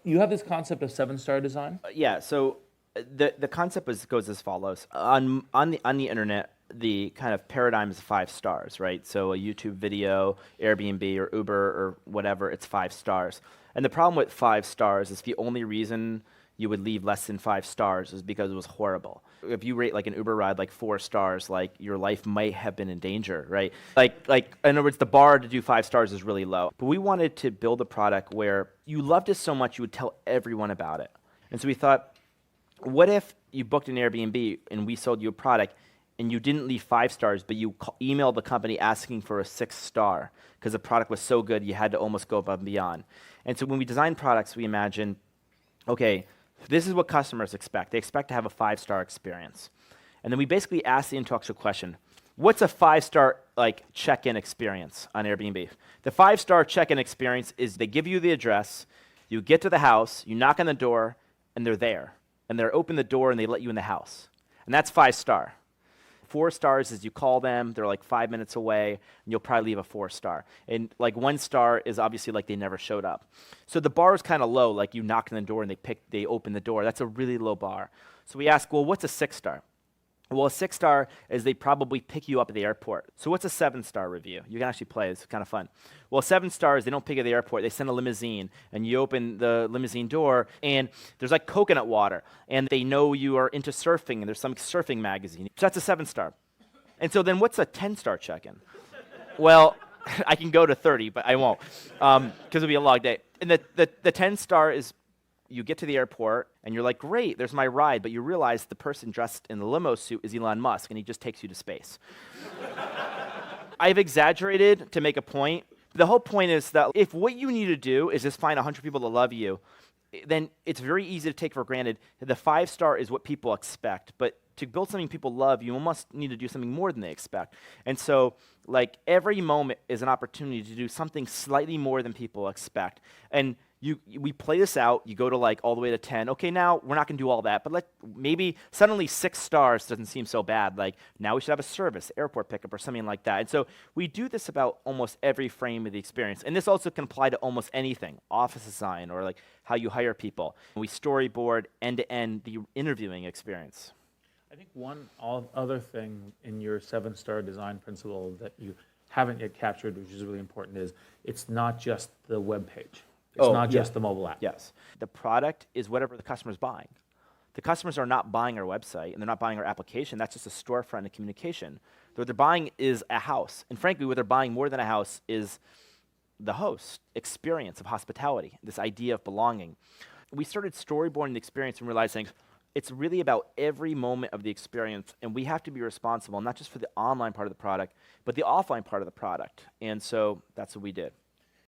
You have this concept of seven-star design? Yeah, so the concept goes as follows. On the internet, the kind of paradigm is 5 stars, right? So a YouTube video, Airbnb or Uber or whatever, it's 5 stars. And the problem with 5 stars is the only reason you would leave less than 5 stars is because it was horrible. If you rate like an Uber ride like 4 stars, like your life might have been in danger, right? Like in other words, the bar to do 5 stars is really low. But we wanted to build a product where you loved it so much you would tell everyone about it. And so we thought, what if you booked an Airbnb and we sold you a product and you didn't leave 5 stars, but you emailed the company asking for a 6 star because the product was so good you had to almost go above and beyond. And so when we design products, we imagine, okay, this is what customers expect. They expect to have a 5 star experience. And then we basically ask the intellectual question, what's a 5 star like check-in experience on Airbnb? The 5 star check-in experience is they give you the address, you get to the house, you knock on the door, and they're there. And they open the door and they let you in the house. And that's 5 star. 4 stars is you call them, they're like 5 minutes away, and you'll probably leave a 4 star. And like 1 star is obviously like they never showed up. So the bar is kind of low, like you knock on the door and they open the door. That's a really low bar. So we ask, well, what's a 6 star? Well, a 6 star is they probably pick you up at the airport. So what's a 7 star review? You can actually play, it's kind of fun. Well, 7 stars, they don't pick you at the airport, they send a limousine, and you open the limousine door, and there's like coconut water, and they know you are into surfing, and there's some surfing magazine. So that's a 7 star. And so then what's a 10 star check-in? Well, I can go to 30, but I won't, because it'll be a long day. And the 10 star is you get to the airport and you're like, great, there's my ride, but you realize the person dressed in the limo suit is Elon Musk and he just takes you to space. I've exaggerated to make a point. The whole point is that if what you need to do is just find 100 people to love you, then it's very easy to take for granted that the 5 star is what people expect. But to build something people love, you almost need to do something more than they expect. And so, like, every moment is an opportunity to do something slightly more than people expect. And we play this out, you go to like all the way to 10. Okay, now we're not gonna do all that, but maybe suddenly 6 stars doesn't seem so bad. Like now we should have a service, airport pickup or something like that. And so we do this about almost every frame of the experience. And this also can apply to almost anything, office design or like how you hire people. We storyboard end to end the interviewing experience. I think one other thing in your 7-star design principle that you haven't yet captured, which is really important, is it's not just the web page. It's not just the mobile app. Yes. The product is whatever the customer's buying. The customers are not buying our website, and they're not buying our application. That's just a storefront and communication. What they're buying is a house. And frankly, what they're buying more than a house is the host experience of hospitality, this idea of belonging. We started storyboarding the experience and realizing it's really about every moment of the experience, and we have to be responsible, not just for the online part of the product, but the offline part of the product. And so that's what we did.